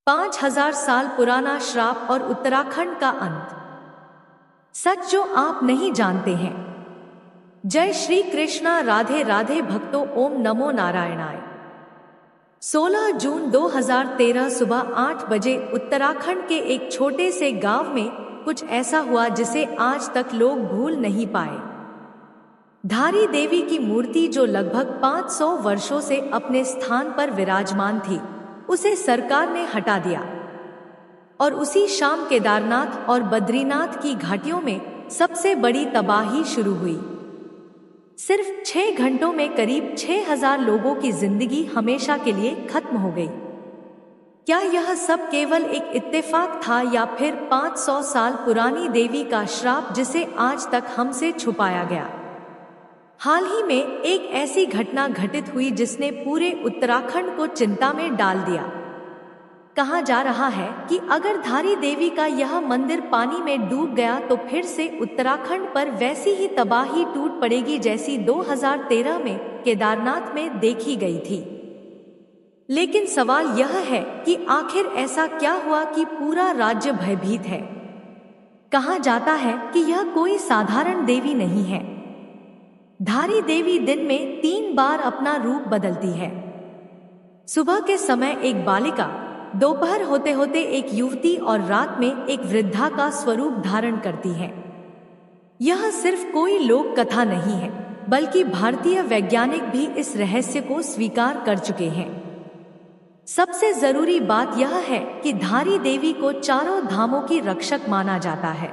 5000 साल पुराना श्राप और उत्तराखंड का अंत। सच जो आप नहीं जानते हैं। जय श्री कृष्णा, राधे राधे भक्तों, ओम नमो नारायणाय। 16 जून 2013 सुबह 8 बजे उत्तराखंड के एक छोटे से गांव में कुछ ऐसा हुआ जिसे आज तक लोग भूल नहीं पाए। धारी देवी की मूर्ति जो लगभग 500 वर्षों से अपने स्थान पर विराजमान थी, उसे सरकार ने हटा दिया और उसी शाम केदारनाथ और बद्रीनाथ की घाटियों में सबसे बड़ी तबाही शुरू हुई। सिर्फ 6 घंटों में करीब 6000 लोगों की जिंदगी हमेशा के लिए खत्म हो गई। क्या यह सब केवल एक इत्तेफाक था या फिर 500 साल पुरानी देवी का श्राप जिसे आज तक हमसे छुपाया गया? हाल ही में एक ऐसी घटना घटित हुई जिसने पूरे उत्तराखंड को चिंता में डाल दिया। कहा जा रहा है कि अगर धारी देवी का यह मंदिर पानी में डूब गया तो फिर से उत्तराखंड पर वैसी ही तबाही टूट पड़ेगी जैसी 2013 में केदारनाथ में देखी गई थी। लेकिन सवाल यह है कि आखिर ऐसा क्या हुआ कि पूरा राज्य भयभीत है। कहा जाता है कि यह कोई साधारण देवी नहीं है। धारी देवी दिन में 3 बार अपना रूप बदलती है। सुबह के समय एक बालिका, दोपहर होते होते एक युवती और रात में एक वृद्धा का स्वरूप धारण करती है। यह सिर्फ कोई लोक कथा नहीं है, बल्कि भारतीय वैज्ञानिक भी इस रहस्य को स्वीकार कर चुके हैं। सबसे जरूरी बात यह है कि धारी देवी को चारों धामों की रक्षक माना जाता है।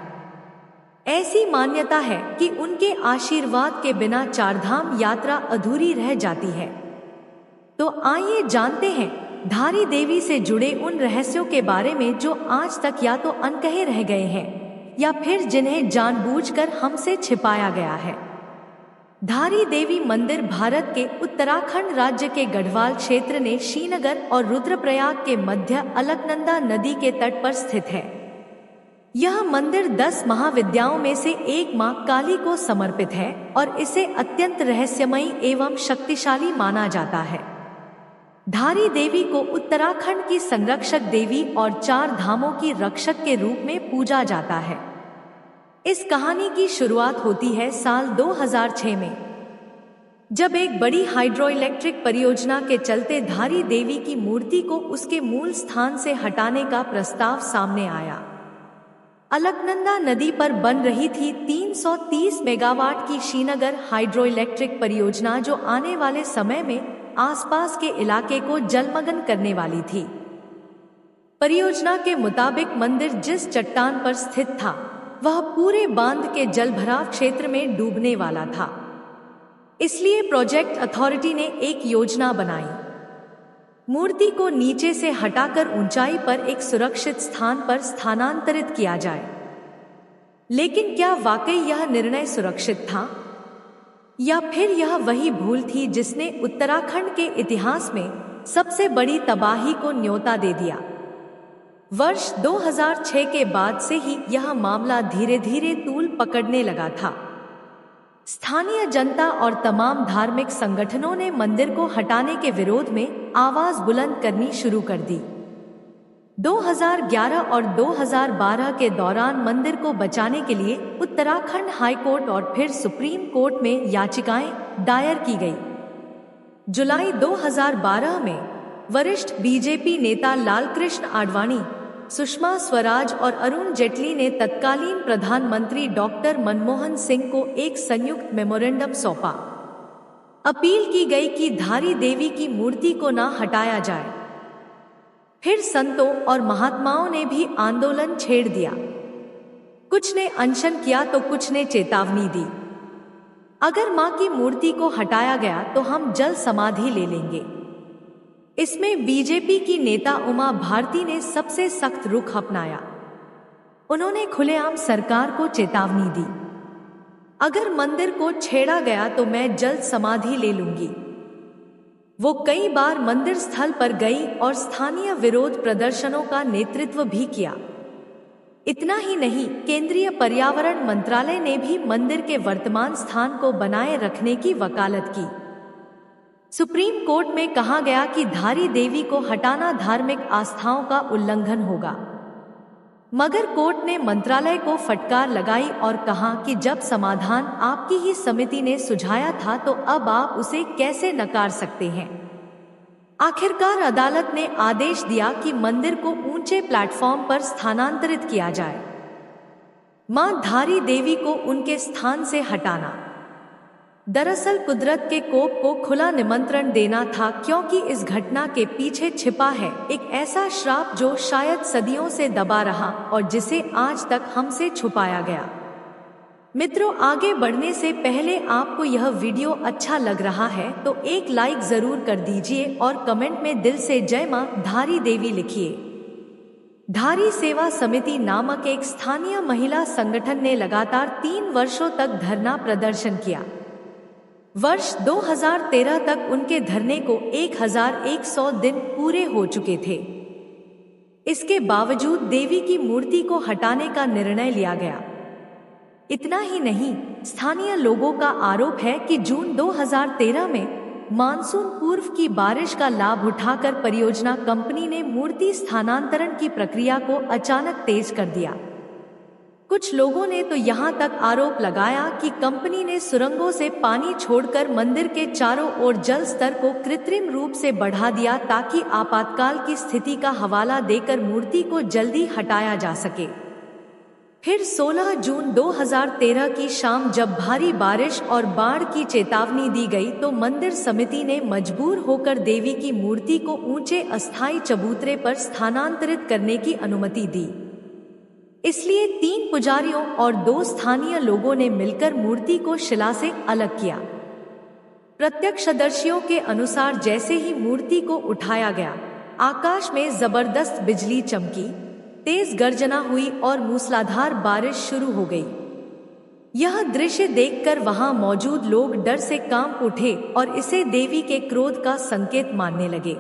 ऐसी मान्यता है कि उनके आशीर्वाद के बिना चारधाम यात्रा अधूरी रह जाती है। तो आइए जानते हैं धारी देवी से जुड़े उन रहस्यों के बारे में जो आज तक या तो अनकहे रह गए हैं या फिर जिन्हें जानबूझकर हमसे छिपाया गया है। धारी देवी मंदिर भारत के उत्तराखंड राज्य के गढ़वाल क्षेत्र में श्रीनगर और रुद्रप्रयाग के मध्य अलकनंदा नदी के तट पर स्थित है। यह मंदिर 10 महाविद्याओं में से एक मां काली को समर्पित है और इसे अत्यंत रहस्यमयी एवं शक्तिशाली माना जाता है। धारी देवी को उत्तराखंड की संरक्षक देवी और 4 धामों की रक्षक के रूप में पूजा जाता है। इस कहानी की शुरुआत होती है साल 2006 में, जब एक बड़ी हाइड्रोइलेक्ट्रिक परियोजना के चलते धारी देवी की मूर्ति को उसके मूल स्थान से हटाने का प्रस्ताव सामने आया। अलकनंदा नदी पर बन रही थी 330 मेगावाट की श्रीनगर हाइड्रोइलेक्ट्रिक परियोजना, जो आने वाले समय में आसपास के इलाके को जलमग्न करने वाली थी। परियोजना के मुताबिक मंदिर जिस चट्टान पर स्थित था वह पूरे बांध के जलभराव क्षेत्र में डूबने वाला था। इसलिए प्रोजेक्ट अथॉरिटी ने एक योजना बनाई। मूर्ति को नीचे से हटाकर ऊंचाई पर एक सुरक्षित स्थान पर स्थानांतरित किया जाए। लेकिन क्या वाकई यह निर्णय सुरक्षित था, या फिर यह वही भूल थी जिसने उत्तराखंड के इतिहास में सबसे बड़ी तबाही को न्योता दे दिया? वर्ष 2006 के बाद से ही यह मामला धीरे धीरे तूल पकड़ने लगा था। स्थानीय जनता और तमाम धार्मिक संगठनों ने मंदिर को हटाने के विरोध में आवाज बुलंद करनी शुरू कर दी। 2011 और 2012 के दौरान मंदिर को बचाने के लिए उत्तराखंड हाई कोर्ट और फिर सुप्रीम कोर्ट में याचिकाएं दायर की गई। जुलाई 2012 में वरिष्ठ बीजेपी नेता लालकृष्ण आडवाणी, सुषमा स्वराज और अरुण जेटली ने तत्कालीन प्रधानमंत्री डॉक्टर मनमोहन सिंह को एक संयुक्त मेमोरेंडम सौंपा। अपील की गई कि धारी देवी की मूर्ति को न हटाया जाए। फिर संतों और महात्माओं ने भी आंदोलन छेड़ दिया। कुछ ने अनशन किया तो कुछ ने चेतावनी दी, अगर मां की मूर्ति को हटाया गया तो हम जल समाधि ले लेंगे। इसमें बीजेपी की नेता उमा भारती ने सबसे सख्त रुख अपनाया। उन्होंने खुलेआम सरकार को चेतावनी दी, अगर मंदिर को छेड़ा गया तो मैं जल समाधि ले लूंगी। वो कई बार मंदिर स्थल पर गई और स्थानीय विरोध प्रदर्शनों का नेतृत्व भी किया। इतना ही नहीं, केंद्रीय पर्यावरण मंत्रालय ने भी मंदिर के वर्तमान स्थान को बनाए रखने की वकालत की। सुप्रीम कोर्ट में कहा गया कि धारी देवी को हटाना धार्मिक आस्थाओं का उल्लंघन होगा, मगर कोर्ट ने मंत्रालय को फटकार लगाई और कहा कि जब समाधान आपकी ही समिति ने सुझाया था तो अब आप उसे कैसे नकार सकते हैं। आखिरकार अदालत ने आदेश दिया कि मंदिर को ऊंचे प्लेटफॉर्म पर स्थानांतरित किया जाए। मां धारी देवी को उनके स्थान से हटाना दरअसल कुदरत के कोप को खुला निमंत्रण देना था, क्योंकि इस घटना के पीछे छिपा है एक ऐसा श्राप जो शायद सदियों से दबा रहा और जिसे आज तक हमसे छुपाया गया। मित्रों, आगे बढ़ने से पहले आपको यह वीडियो अच्छा लग रहा है तो एक लाइक जरूर कर दीजिए और कमेंट में दिल से जय मां धारी देवी लिखिए। धारी सेवा समिति नामक एक स्थानीय महिला संगठन ने लगातार 3 वर्षों तक धरना प्रदर्शन किया। वर्ष 2013 तक उनके धरने को 1100 दिन पूरे हो चुके थे। इसके बावजूद देवी की मूर्ति को हटाने का निर्णय लिया गया। इतना ही नहीं, स्थानीय लोगों का आरोप है कि जून 2013 में मानसून पूर्व की बारिश का लाभ उठाकर परियोजना कंपनी ने मूर्ति स्थानांतरण की प्रक्रिया को अचानक तेज कर दिया। कुछ लोगों ने तो यहाँ तक आरोप लगाया कि कंपनी ने सुरंगों से पानी छोड़कर मंदिर के चारों ओर जल स्तर को कृत्रिम रूप से बढ़ा दिया ताकि आपातकाल की स्थिति का हवाला देकर मूर्ति को जल्दी हटाया जा सके। फिर 16 जून 2013 की शाम जब भारी बारिश और बाढ़ की चेतावनी दी गई तो मंदिर समिति ने मजबूर होकर देवी की मूर्ति को ऊंचे अस्थायी चबूतरे पर स्थानांतरित करने की अनुमति दी। इसलिए 3 पुजारियों और 2 स्थानीय लोगों ने मिलकर मूर्ति को शिला से अलग किया। प्रत्यक्षदर्शियों के अनुसार जैसे ही मूर्ति को उठाया गया, आकाश में जबरदस्त बिजली चमकी, तेज गर्जना हुई और मूसलाधार बारिश शुरू हो गई। यह दृश्य देखकर वहां मौजूद लोग डर से कांप उठे और इसे देवी के क्रोध का संकेत मानने लगे।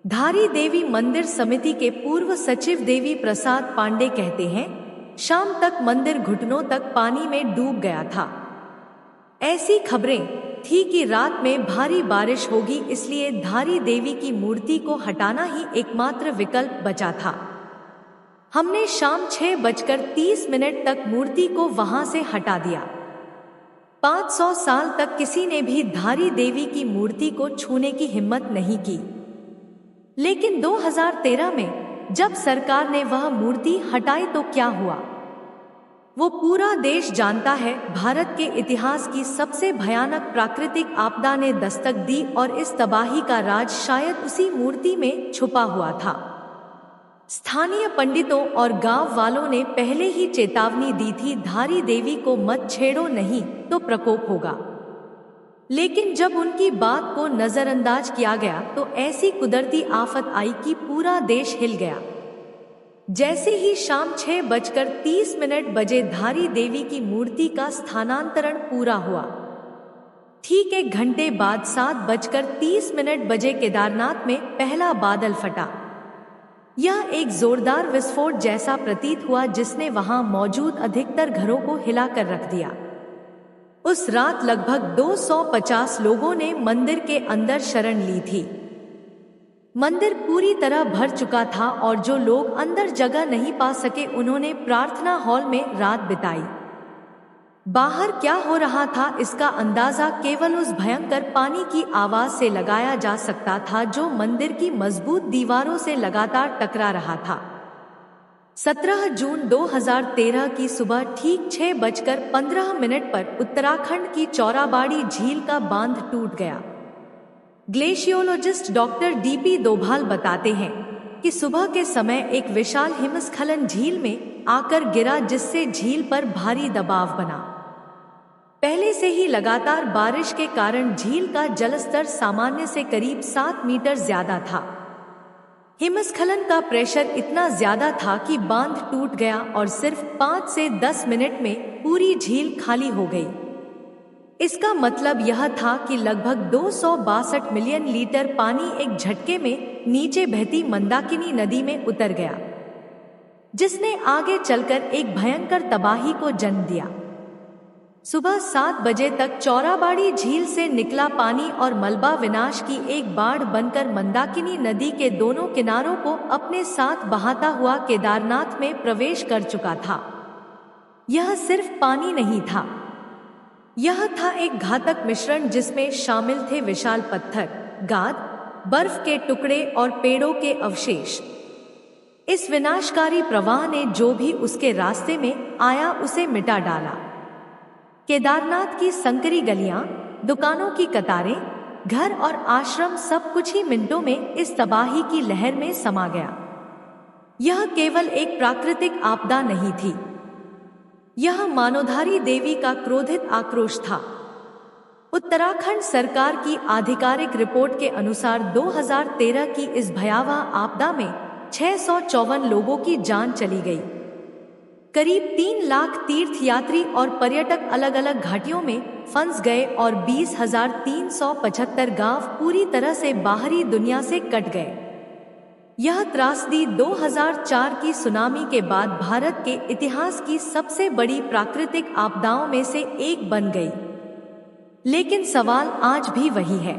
धारी देवी मंदिर समिति के पूर्व सचिव देवी प्रसाद पांडे कहते हैं, शाम तक मंदिर घुटनों तक पानी में डूब गया था। ऐसी खबरें थी कि रात में भारी बारिश होगी, इसलिए धारी देवी की मूर्ति को हटाना ही एकमात्र विकल्प बचा था। हमने शाम 6:30 तक मूर्ति को वहां से हटा दिया। 500 साल तक किसी ने भी धारी देवी की मूर्ति को छूने की हिम्मत नहीं की, लेकिन 2013 में जब सरकार ने वह मूर्ति हटाई तो क्या हुआ, वो पूरा देश जानता है। भारत के इतिहास की सबसे भयानक प्राकृतिक आपदा ने दस्तक दी और इस तबाही का राज शायद उसी मूर्ति में छुपा हुआ था। स्थानीय पंडितों और गांव वालों ने पहले ही चेतावनी दी थी, धारी देवी को मत छेड़ो, नहीं तो प्रकोप होगा। लेकिन जब उनकी बात को नजरअंदाज किया गया तो ऐसी कुदरती आफत आई कि पूरा देश हिल गया। जैसे ही शाम 6:30 बजे धारी देवी की मूर्ति का स्थानांतरण पूरा हुआ, ठीक 1 घंटे बाद 7:30 बजे केदारनाथ में पहला बादल फटा। यह एक जोरदार विस्फोट जैसा प्रतीत हुआ जिसने वहां मौजूद अधिकतर घरों को हिलाकर रख दिया। उस रात लगभग 250 लोगों ने मंदिर के अंदर शरण ली थी। मंदिर पूरी तरह भर चुका था और जो लोग अंदर जगह नहीं पा सके उन्होंने प्रार्थना हॉल में रात बिताई। बाहर क्या हो रहा था इसका अंदाजा केवल उस भयंकर पानी की आवाज से लगाया जा सकता था जो मंदिर की मजबूत दीवारों से लगातार टकरा रहा था। 17 जून 2013 की सुबह ठीक 6:15 पर उत्तराखंड की चौराबाड़ी झील का बांध टूट गया। ग्लेशियोलॉजिस्ट डॉक्टर डीपी दोभाल बताते हैं कि सुबह के समय एक विशाल हिमस्खलन झील में आकर गिरा जिससे झील पर भारी दबाव बना। पहले से ही लगातार बारिश के कारण झील का जलस्तर सामान्य से करीब 7 मीटर ज्यादा था। हिमस्खलन का प्रेशर इतना ज्यादा था कि बांध टूट गया और सिर्फ 5 से 10 मिनट में पूरी झील खाली हो गई। इसका मतलब यह था कि लगभग 262 मिलियन लीटर पानी एक झटके में नीचे बहती मंदाकिनी नदी में उतर गया, जिसने आगे चलकर एक भयंकर तबाही को जन्म दिया। सुबह 7 बजे तक चौराबाड़ी झील से निकला पानी और मलबा विनाश की एक बाढ़ बनकर मंदाकिनी नदी के दोनों किनारों को अपने साथ बहाता हुआ केदारनाथ में प्रवेश कर चुका था। यह सिर्फ पानी नहीं था, यह था एक घातक मिश्रण जिसमें शामिल थे विशाल पत्थर, गाद, बर्फ के टुकड़े और पेड़ों के अवशेष। इस विनाशकारी प्रवाह ने जो भी उसके रास्ते में आया उसे मिटा डाला। केदारनाथ की संकरी गलियां, दुकानों की कतारें, घर और आश्रम सब कुछ ही मिनटों में इस तबाही की लहर में समा गया। यह केवल एक प्राकृतिक आपदा नहीं थी, यह मानवधारी देवी का क्रोधित आक्रोश था। उत्तराखंड सरकार की आधिकारिक रिपोर्ट के अनुसार 2013 की इस भयावह आपदा में 654 लोगों की जान चली गई। करीब 3 लाख तीर्थयात्री और पर्यटक अलग अलग घाटियों में फंस गए और 20,375 गांव पूरी तरह से बाहरी दुनिया से कट गए। यह त्रासदी 2004 की सुनामी के बाद भारत के इतिहास की सबसे बड़ी प्राकृतिक आपदाओं में से एक बन गई। लेकिन सवाल आज भी वही है,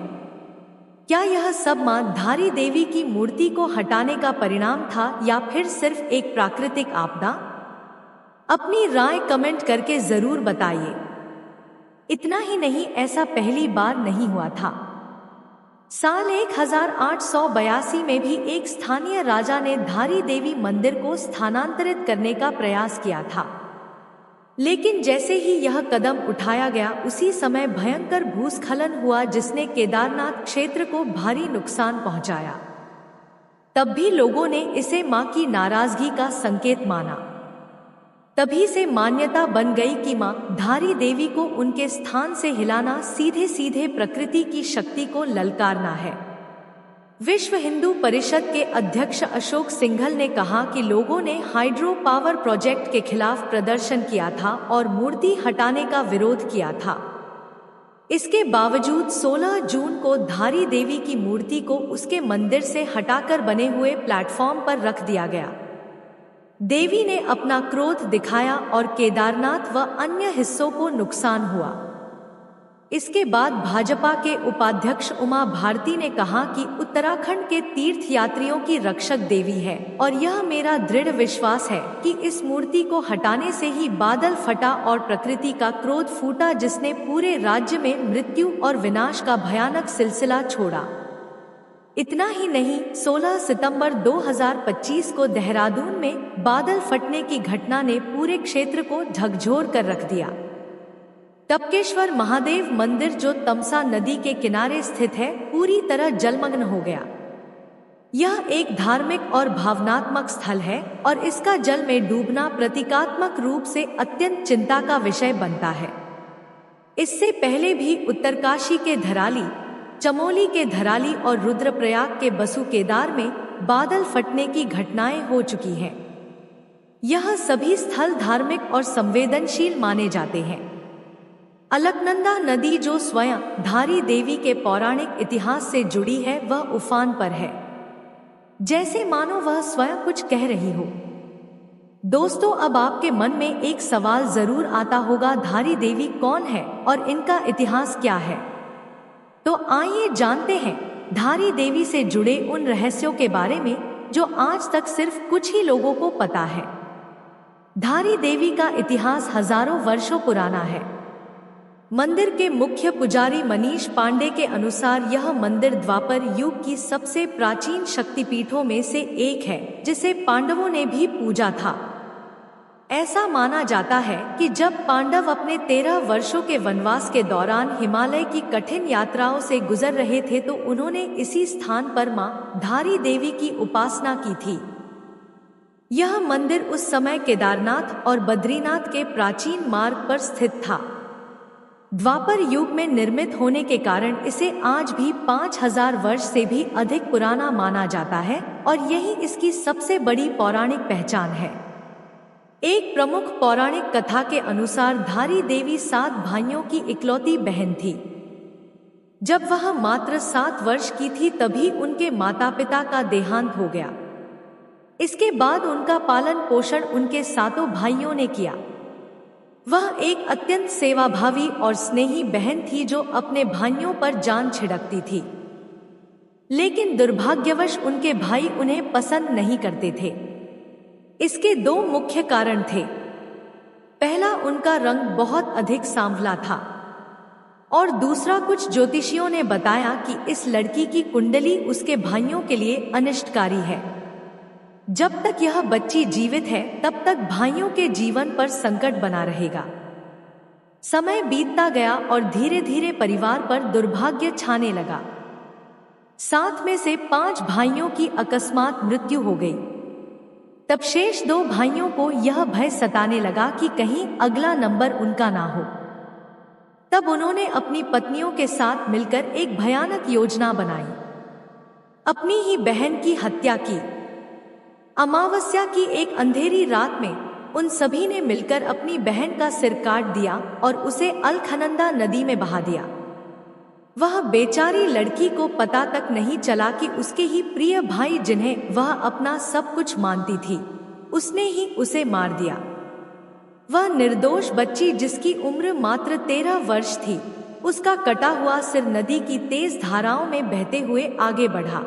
क्या यह सब मां धारी देवी की मूर्ति को हटाने का परिणाम था या फिर सिर्फ एक प्राकृतिक आपदा? अपनी राय कमेंट करके जरूर बताइए। इतना ही नहीं, ऐसा पहली बार नहीं हुआ था। साल 1882 में भी एक स्थानीय राजा ने धारी देवी मंदिर को स्थानांतरित करने का प्रयास किया था, लेकिन जैसे ही यह कदम उठाया गया उसी समय भयंकर भूस्खलन हुआ जिसने केदारनाथ क्षेत्र को भारी नुकसान पहुंचाया। तब भी लोगों ने इसे मां की नाराजगी का संकेत माना। तभी से मान्यता बन गई कि मां धारी देवी को उनके स्थान से हिलाना सीधे सीधे प्रकृति की शक्ति को ललकारना है। विश्व हिंदू परिषद के अध्यक्ष अशोक सिंघल ने कहा कि लोगों ने हाइड्रो पावर प्रोजेक्ट के खिलाफ प्रदर्शन किया था और मूर्ति हटाने का विरोध किया था। इसके बावजूद 16 जून को धारी देवी की मूर्ति को उसके मंदिर से हटाकर बने हुए प्लेटफॉर्म पर रख दिया गया। देवी ने अपना क्रोध दिखाया और केदारनाथ व अन्य हिस्सों को नुकसान हुआ। इसके बाद भाजपा के उपाध्यक्ष उमा भारती ने कहा कि उत्तराखंड के तीर्थयात्रियों की रक्षक देवी है और यह मेरा दृढ़ विश्वास है कि इस मूर्ति को हटाने से ही बादल फटा और प्रकृति का क्रोध फूटा जिसने पूरे राज्य में मृत्यु और विनाश का भयानक सिलसिला छोड़ा। इतना ही नहीं, 16 सितंबर 2025 को देहरादून में बादल फटने की घटना ने पूरे क्षेत्र को झकझोर कर रख दिया। टपकेश्वर महादेव मंदिर जो तमसा नदी के किनारे स्थित है पूरी तरह जलमग्न हो गया। यह एक धार्मिक और भावनात्मक स्थल है और इसका जल में डूबना प्रतीकात्मक रूप से अत्यंत चिंता का विषय बनता है। इससे पहले भी उत्तरकाशी के धराली, चमोली के धराली और रुद्रप्रयाग के बसु केदार में बादल फटने की घटनाएं हो चुकी हैं। यह सभी स्थल धार्मिक और संवेदनशील माने जाते हैं। अलकनंदा नदी जो स्वयं धारी देवी के पौराणिक इतिहास से जुड़ी है वह उफान पर है, जैसे मानो वह स्वयं कुछ कह रही हो। दोस्तों, अब आपके मन में एक सवाल जरूर आता होगा, धारी देवी कौन है और इनका इतिहास क्या है? तो आइए जानते हैं धारी देवी से जुड़े उन रहस्यों के बारे में जो आज तक सिर्फ कुछ ही लोगों को पता है। धारी देवी का इतिहास हजारों वर्षों पुराना है। मंदिर के मुख्य पुजारी मनीष पांडे के अनुसार यह मंदिर द्वापर युग की सबसे प्राचीन शक्तिपीठों में से एक है जिसे पांडवों ने भी पूजा था। ऐसा माना जाता है कि जब पांडव अपने 13 वर्षों के वनवास के दौरान हिमालय की कठिन यात्राओं से गुजर रहे थे तो उन्होंने इसी स्थान पर मां धारी देवी की उपासना की थी। यह मंदिर उस समय केदारनाथ और बद्रीनाथ के प्राचीन मार्ग पर स्थित था। द्वापर युग में निर्मित होने के कारण इसे आज भी 5000 वर्ष से भी अधिक पुराना माना जाता है और यही इसकी सबसे बड़ी पौराणिक पहचान है। एक प्रमुख पौराणिक कथा के अनुसार धारी देवी 7 भाइयों की इकलौती बहन थी। जब वह मात्र 7 वर्ष की थी तभी उनके माता पिता का देहांत हो गया। इसके बाद उनका पालन पोषण उनके 7 भाइयों ने किया। वह एक अत्यंत सेवाभावी और स्नेही बहन थी जो अपने भाइयों पर जान छिड़कती थी। लेकिन दुर्भाग्यवश उनके भाई उन्हें पसंद नहीं करते थे। इसके दो मुख्य कारण थे। पहला, उनका रंग बहुत अधिक सांवला था, और दूसरा, कुछ ज्योतिषियों ने बताया कि इस लड़की की कुंडली उसके भाइयों के लिए अनिष्टकारी है। जब तक यह बच्ची जीवित है तब तक भाइयों के जीवन पर संकट बना रहेगा। समय बीतता गया और धीरे धीरे परिवार पर दुर्भाग्य छाने लगा। 7 में से 5 भाइयों की अकस्मात मृत्यु हो गई। तब शेष 2 भाइयों को यह भय सताने लगा कि कहीं अगला नंबर उनका ना हो। तब उन्होंने अपनी पत्नियों के साथ मिलकर एक भयानक योजना बनाई। अपनी ही बहन की हत्या की। अमावस्या की एक अंधेरी रात में उन सभी ने मिलकर अपनी बहन का सिर काट दिया और उसे अलखनंदा नदी में बहा दिया। वह बेचारी लड़की को पता तक नहीं चला कि उसके ही प्रिय भाई, जिन्हें वह अपना सब कुछ मानती थी, उसने ही उसे मार दिया। वह निर्दोष बच्ची, जिसकी उम्र मात्र 13 वर्ष थी, उसका कटा हुआ सिर नदी की तेज धाराओं में बहते हुए आगे बढ़ा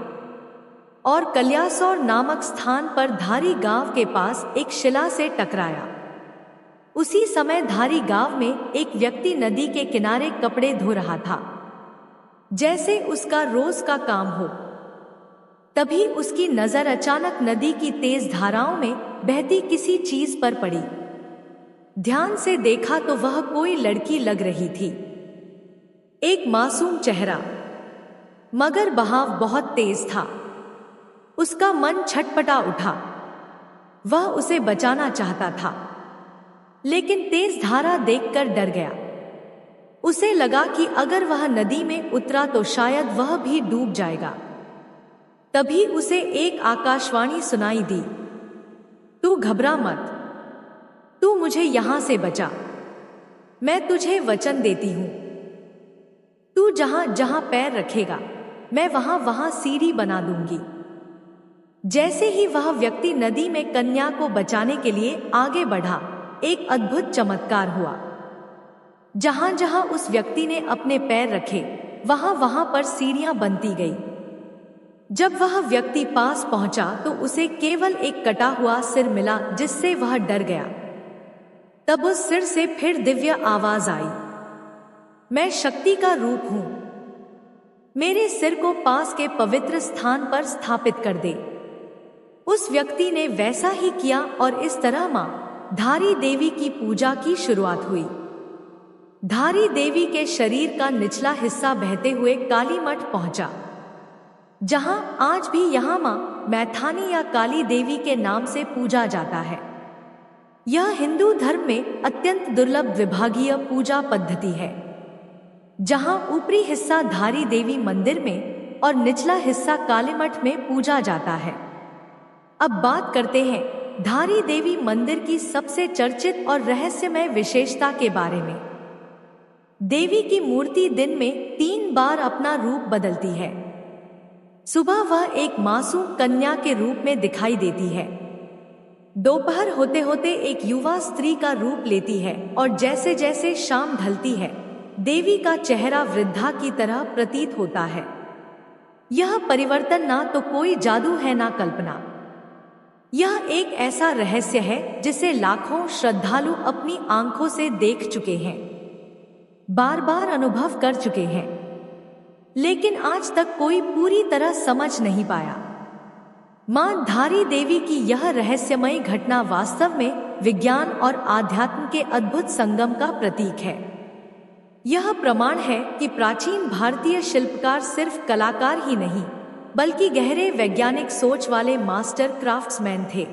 और कल्यासौर नामक स्थान पर धारी गांव के पास एक शिला से टकराया। उसी समय धारी गांव में एक व्यक्ति नदी के किनारे कपड़े धो रहा था, जैसे उसका रोज का काम हो। तभी उसकी नजर अचानक नदी की तेज धाराओं में बहती किसी चीज पर पड़ी। ध्यान से देखा तो वह कोई लड़की लग रही थी। एक मासूम चेहरा, मगर बहाव बहुत तेज था। उसका मन छटपटा उठा। वह उसे बचाना चाहता था, लेकिन तेज धारा देखकर डर गया। उसे लगा कि अगर वह नदी में उतरा तो शायद वह भी डूब जाएगा। तभी उसे एक आकाशवाणी सुनाई दी, तू घबरा मत, तू मुझे यहां से बचा। मैं तुझे वचन देती हूं, तू जहां जहां पैर रखेगा मैं वहां वहां सीढ़ी बना दूंगी। जैसे ही वह व्यक्ति नदी में कन्या को बचाने के लिए आगे बढ़ा, एक अद्भुत चमत्कार हुआ। जहां जहां उस व्यक्ति ने अपने पैर रखे, वहां वहां पर सीढ़ियां बनती गई। जब वह व्यक्ति पास पहुंचा तो उसे केवल एक कटा हुआ सिर मिला, जिससे वह डर गया। तब उस सिर से फिर दिव्य आवाज आई, मैं शक्ति का रूप हूं, मेरे सिर को पास के पवित्र स्थान पर स्थापित कर दे। उस व्यक्ति ने वैसा ही किया और इस तरह मां धारी देवी की पूजा की शुरुआत हुई। धारी देवी के शरीर का निचला हिस्सा बहते हुए कालीमठ पहुंचा, जहां आज भी यहां मां मैथानी या काली देवी के नाम से पूजा जाता है। यह हिंदू धर्म में अत्यंत दुर्लभ विभागीय पूजा पद्धति है, जहां ऊपरी हिस्सा धारी देवी मंदिर में और निचला हिस्सा कालीमठ में पूजा जाता है। अब बात करते हैं धारी देवी मंदिर की सबसे चर्चित और रहस्यमय विशेषता के बारे में। देवी की मूर्ति दिन में 3 बार अपना रूप बदलती है। सुबह वह एक मासूम कन्या के रूप में दिखाई देती है, दोपहर होते होते एक युवा स्त्री का रूप लेती है, और जैसे जैसे शाम ढलती है देवी का चेहरा वृद्धा की तरह प्रतीत होता है। यह परिवर्तन ना तो कोई जादू है ना कल्पना। यह एक ऐसा रहस्य है जिसे लाखों श्रद्धालु अपनी आंखों से देख चुके हैं, बार बार अनुभव कर चुके हैं, लेकिन आज तक कोई पूरी तरह समझ नहीं पाया। मां धारी देवी की यह रहस्यमयी घटना वास्तव में विज्ञान और आध्यात्म के अद्भुत संगम का प्रतीक है। यह प्रमाण है कि प्राचीन भारतीय शिल्पकार सिर्फ कलाकार ही नहीं, बल्कि गहरे वैज्ञानिक सोच वाले मास्टर क्राफ्ट्समैन थे।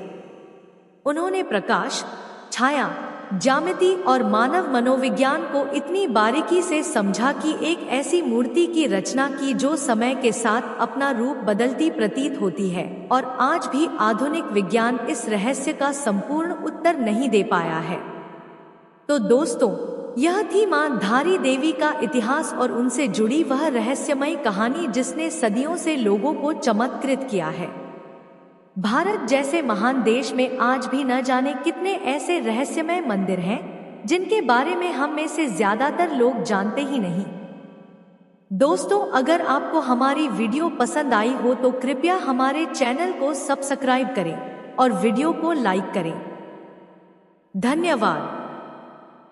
उन्होंने प्रकाश, छाया, ज्यामिति और मानव मनोविज्ञान को इतनी बारीकी से समझा कि एक ऐसी मूर्ति की रचना की जो समय के साथ अपना रूप बदलती प्रतीत होती है, और आज भी आधुनिक विज्ञान इस रहस्य का संपूर्ण उत्तर नहीं दे पाया है। तो दोस्तों, यह थी मां धारी देवी का इतिहास और उनसे जुड़ी वह रहस्यमयी कहानी जिसने सदियों से लोगों को चमत्कृत किया है। भारत जैसे महान देश में आज भी न जाने कितने ऐसे रहस्यमय मंदिर हैं जिनके बारे में हम में से ज्यादातर लोग जानते ही नहीं। दोस्तों, अगर आपको हमारी वीडियो पसंद आई हो तो कृपया हमारे चैनल को सब्सक्राइब करें और वीडियो को लाइक करें। धन्यवाद।